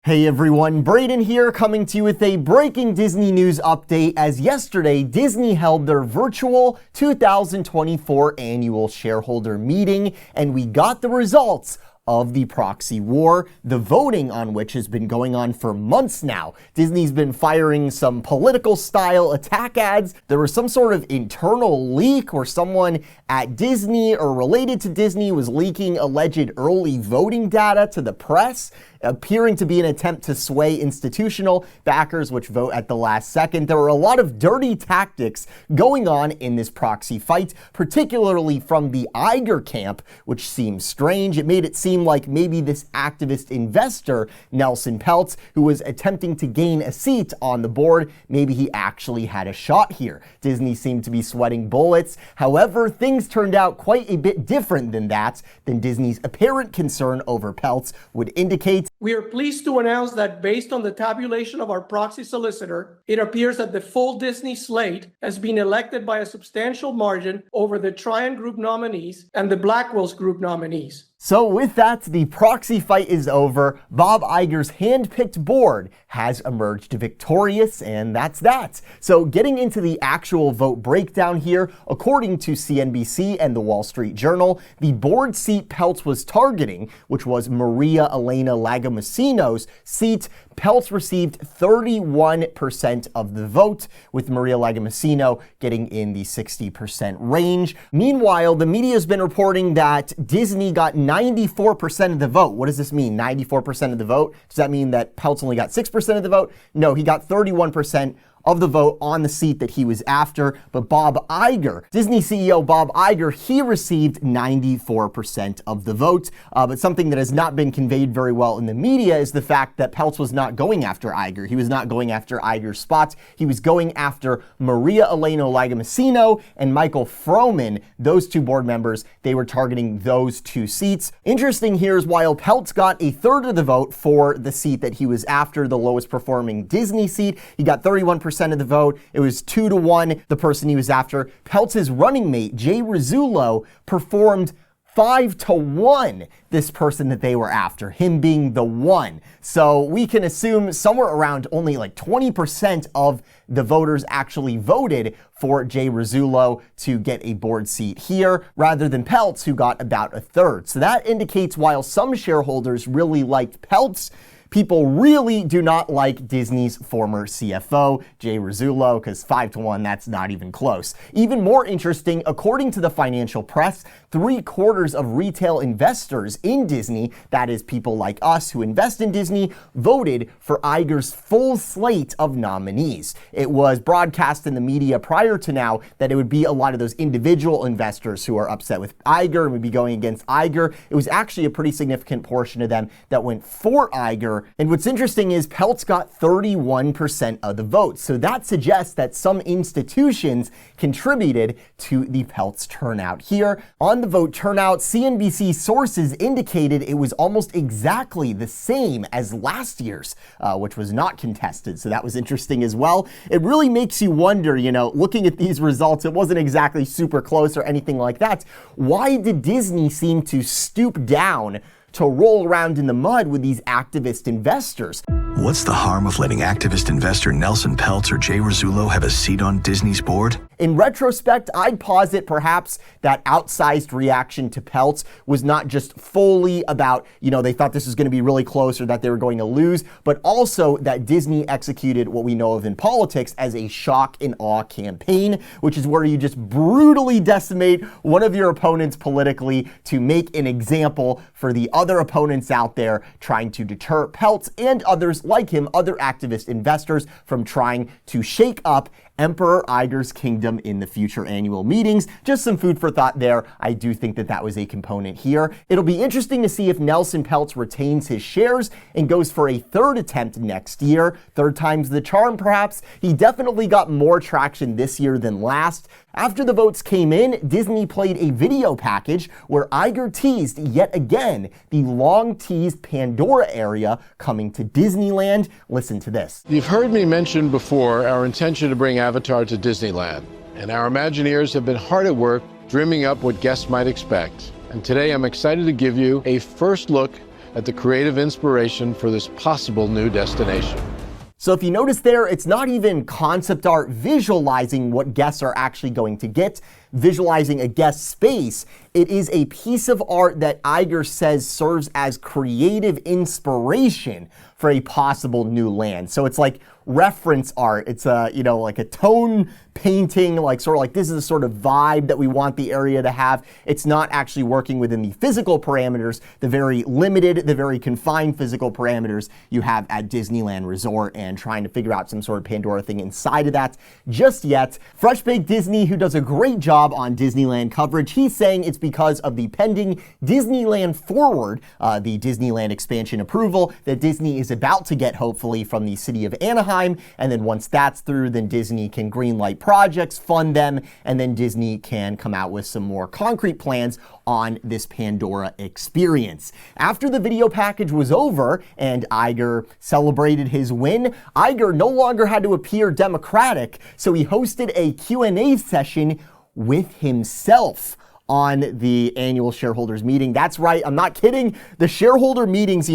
Hey everyone, Brayden here, coming to you with a breaking Disney news update as yesterday Disney held their virtual 2024 annual shareholder meeting and we got the results of the proxy war, the voting on which has been going on for months now. Disney's been firing some political style attack ads. There was some sort of internal leak where someone at Disney or related to Disney was leaking alleged early voting data to the press, appearing to be an attempt to sway institutional backers which vote at the last second. There were a lot of dirty tactics going on in this proxy fight, particularly from the Iger camp, which seems strange. It made it seem like maybe this activist investor, Nelson Peltz, who was attempting to gain a seat on the board, maybe he actually had a shot here. Disney seemed to be sweating bullets. However, things turned out quite a bit different than Disney's apparent concern over Peltz would indicate. We are pleased to announce that based on the tabulation of our proxy solicitor, it appears that the full Disney slate has been elected by a substantial margin over the Tryon Group nominees and the Blackwell's Group nominees. So with that, the proxy fight is over. Bob Iger's hand-picked board has emerged victorious, and that's that. So getting into the actual vote breakdown here, according to CNBC and the Wall Street Journal, the board seat Peltz was targeting, which was Maria Elena Lagomasino's seat, Peltz received 31% of the vote, with Maria Lagomasino getting in the 60% range. Meanwhile, the media has been reporting that Disney got 94% of the vote. What does this mean, 94% of the vote? Does that mean that Peltz only got 6% of the vote? No, he got 31% of the vote on the seat that he was after. But Bob Iger, Disney CEO Bob Iger, he received 94% of the vote. But something that has not been conveyed very well in the media is the fact that Peltz was not going after Iger. He was not going after Iger's spots. He was going after Maria Elena Lagomasino and Michael Froman. Those two board members, they were targeting those two seats. Interesting here is while Peltz got a third of the vote for the seat that he was after, the lowest performing Disney seat, he got 31% of the vote. It was 2-1, the person he was after. Peltz's running mate, Jay Rizzullo, performed 5-1, this person that they were after, him being the one. So we can assume somewhere around only like 20% of the voters actually voted for Jay Rizzullo to get a board seat here, rather than Peltz, who got about a third. So that indicates while some shareholders really liked Peltz, people really do not like Disney's former CFO, Jay Rizzullo, because 5-1, that's not even close. Even more interesting, according to the financial press, 3/4 of retail investors in Disney, that is people like us who invest in Disney, voted for Iger's full slate of nominees. It was broadcast in the media prior to now that it would be a lot of those individual investors who are upset with Iger and would be going against Iger. It was actually a pretty significant portion of them that went for Iger. And what's interesting is Peltz got 31% of the vote. So that suggests that some institutions contributed to the Peltz turnout here. On the vote turnout, CNBC sources indicated it was almost exactly the same as last year's, which was not contested. So that was interesting as well. It really makes you wonder, looking at these results, it wasn't exactly super close or anything like that. Why did Disney seem to stoop down to roll around in the mud with these activist investors? What's the harm of letting activist investor Nelson Peltz or Jay Rizzullo have a seat on Disney's board? In retrospect, I'd posit perhaps that outsized reaction to Peltz was not just fully about, they thought this was going to be really close or that they were going to lose, but also that Disney executed what we know of in politics as a shock and awe campaign, which is where you just brutally decimate one of your opponents politically to make an example for the other opponents out there, trying to deter Peltz and others like him, other activist investors, from trying to shake up Emperor Iger's kingdom in the future annual meetings. Just some food for thought there. I do think that that was a component here. It'll be interesting to see if Nelson Peltz retains his shares and goes for a third attempt next year. Third time's the charm, perhaps. He definitely got more traction this year than last. After the votes came in, Disney played a video package where Iger teased yet again the long-teased Pandora area coming to Disneyland. Listen to this. You've heard me mention before our intention to bring Avatar to Disneyland, and our Imagineers have been hard at work dreaming up what guests might expect. And today I'm excited to give you a first look at the creative inspiration for this possible new destination. So if you notice there, it's not even concept art visualizing what guests are actually going to get, visualizing a guest space. It is a piece of art that Iger says serves as creative inspiration for a possible new land. So it's like reference art. It's like a tone painting, like sort of like this is the sort of vibe that we want the area to have. It's not actually working within the physical parameters, the very limited, the very confined physical parameters you have at Disneyland Resort, and trying to figure out some sort of Pandora thing inside of that just yet. Fresh Baked Disney, who does a great job on Disneyland coverage, he's saying it's because of the pending Disneyland Forward, the Disneyland expansion approval that Disney is about to get, hopefully, from the city of Anaheim. And then once that's through, then Disney can greenlight projects, fund them, and then Disney can come out with some more concrete plans on this Pandora experience. After the video package was over and Iger celebrated his win, Iger no longer had to appear democratic, so he hosted a Q&A session with himself on the annual shareholders meeting. That's right, I'm not kidding. The shareholder meetings,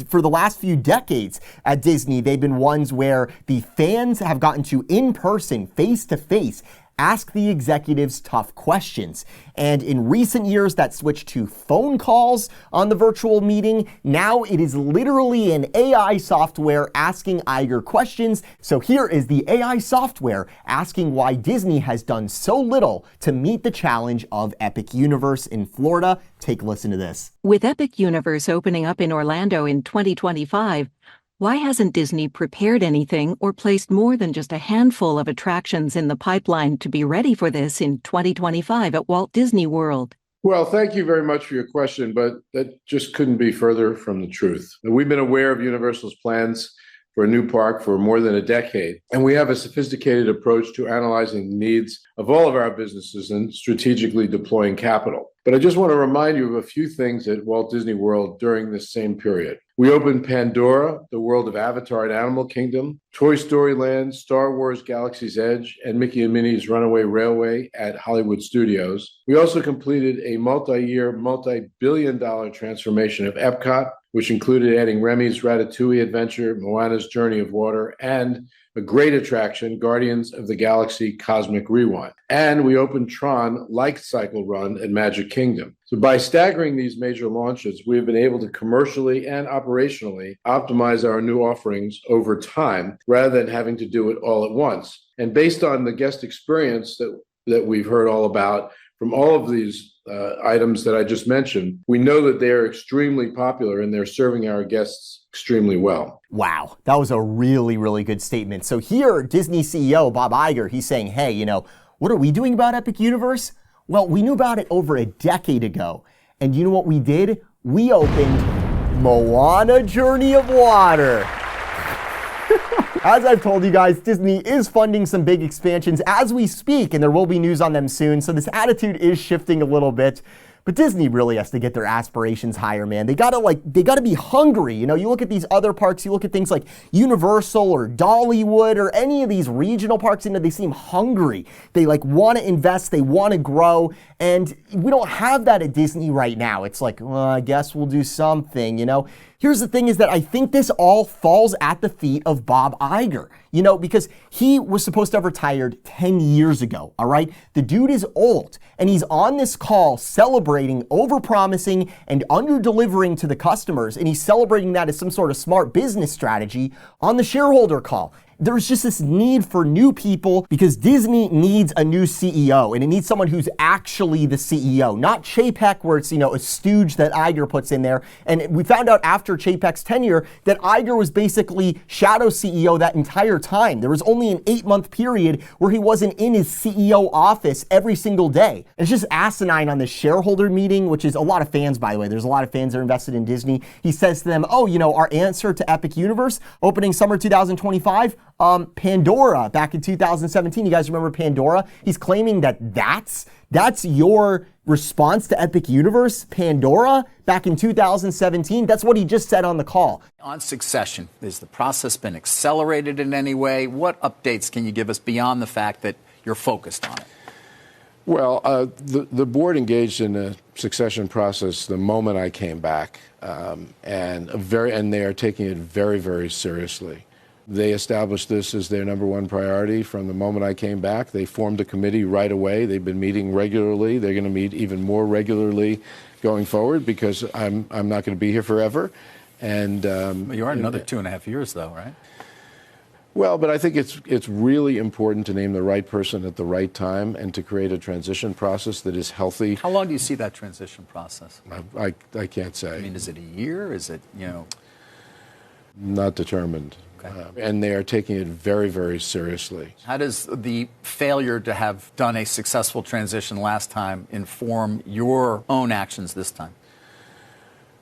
for the last few decades at Disney, they've been ones where the fans have gotten to in person, face to face, ask the executives tough questions. And in recent years, that switched to phone calls on the virtual meeting. Now it is literally an AI software asking Iger questions. So here is the AI software asking why Disney has done so little to meet the challenge of Epic Universe in Florida. Take a listen to this. With Epic Universe opening up in Orlando in 2025, why hasn't Disney prepared anything or placed more than just a handful of attractions in the pipeline to be ready for this in 2025 at Walt Disney World? Well, thank you very much for your question, but that just couldn't be further from the truth. We've been aware of Universal's plans for a new park for more than a decade, and we have a sophisticated approach to analyzing the needs of all of our businesses and strategically deploying capital. But I just want to remind you of a few things at Walt Disney World during this same period. We opened Pandora, the world of Avatar and Animal Kingdom, Toy Story Land, Star Wars Galaxy's Edge, and Mickey and Minnie's Runaway Railway at Hollywood Studios. We also completed a multi-year, multi-billion-dollar transformation of Epcot, which included adding Remy's Ratatouille Adventure, Moana's Journey of Water, and a great attraction, Guardians of the Galaxy Cosmic Rewind. And we opened Tron Light Cycle Run at Magic Kingdom. So by staggering these major launches, we have been able to commercially and operationally optimize our new offerings over time rather than having to do it all at once. And based on the guest experience that we've heard all about from all of these items that I just mentioned, we know that they're extremely popular and they're serving our guests extremely well. Wow, that was a really, really good statement. So here, Disney CEO Bob Iger, he's saying, hey, what are we doing about Epic Universe? Well, we knew about it over a decade ago. And you know what we did? We opened Moana Journey of Water. As I've told you guys, Disney is funding some big expansions as we speak, and there will be news on them soon. So this attitude is shifting a little bit. But Disney really has to get their aspirations higher, man. They gotta be hungry. You look at these other parks, you look at things like Universal or Dollywood or any of these regional parks, they seem hungry. They want to invest, they want to grow, and we don't have that at Disney right now. It's like, well, I guess we'll do something, Here's the thing is that I think this all falls at the feet of Bob Iger, because he was supposed to have retired 10 years ago, all right? The dude is old, and he's on this call celebrating, overpromising, and under-delivering to the customers, and he's celebrating that as some sort of smart business strategy on the shareholder call. There's just this need for new people because Disney needs a new CEO, and it needs someone who's actually the CEO, not Chapek, where it's, a stooge that Iger puts in there. And we found out after Chapek's tenure that Iger was basically shadow CEO that entire time. There was only an 8-month period where he wasn't in his CEO office every single day. And it's just asinine on this shareholder meeting, which is a lot of fans, by the way. There's a lot of fans that are invested in Disney. He says to them, our answer to Epic Universe, opening summer 2025, Pandora back in 2017. You guys remember Pandora? He's claiming that's your response to Epic Universe, Pandora, back in 2017. That's what he just said on the call. On succession, has the process been accelerated in any way? What updates can you give us beyond the fact that you're focused on it? Well, the board engaged in a succession process the moment I came back, and they are taking it very, very seriously. They established this as their number one priority from the moment I came back. They formed a committee right away. They've been meeting regularly. They're going to meet even more regularly going forward because I'm not going to be here forever. And you are another 2.5 years, though, right? Well, but I think it's really important to name the right person at the right time and to create a transition process that is healthy. How long do you see that transition process? I can't say. I mean, is it a year? Is it, Not determined. Okay. And they are taking it very, very seriously. How does the failure to have done a successful transition last time inform your own actions this time?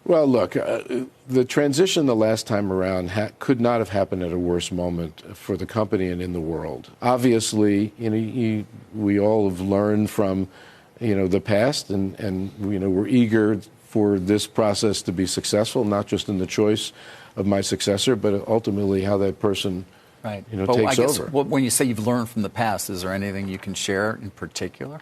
Well, look, the transition the last time around could not have happened at a worse moment for the company and in the world. Obviously, we all have learned from, the past, and we're eager for this process to be successful, not just in the choice of my successor, but ultimately how that person, right. Takes over. When you say you've learned from the past, is there anything you can share in particular?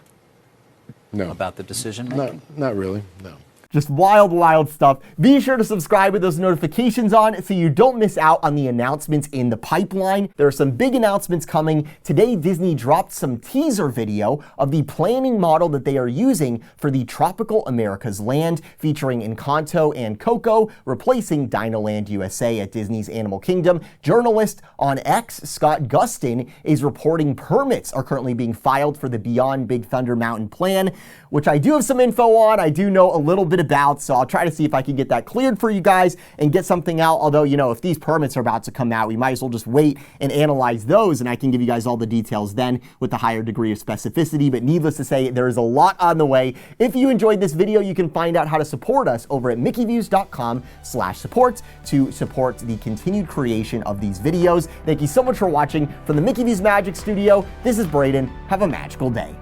No. About the decision making? Not really, no. Just wild, wild stuff. Be sure to subscribe with those notifications on so you don't miss out on the announcements in the pipeline. There are some big announcements coming. Today, Disney dropped some teaser video of the planning model that they are using for the Tropical America's Land, featuring Encanto and Coco, replacing Dinoland USA at Disney's Animal Kingdom. Journalist on X, Scott Gustin, is reporting permits are currently being filed for the Beyond Big Thunder Mountain plan, which I do have some info on. I do know a little bit about, so I'll try to see if I can get that cleared for you guys and get something out. Although, if these permits are about to come out, we might as well just wait and analyze those, and I can give you guys all the details then with a higher degree of specificity. But needless to say, there is a lot on the way. If you enjoyed this video, you can find out how to support us over at mickeyviews.com/support to support the continued creation of these videos. Thank you so much for watching. From the Mickey Views Magic Studio, this is Brayden. Have a magical day.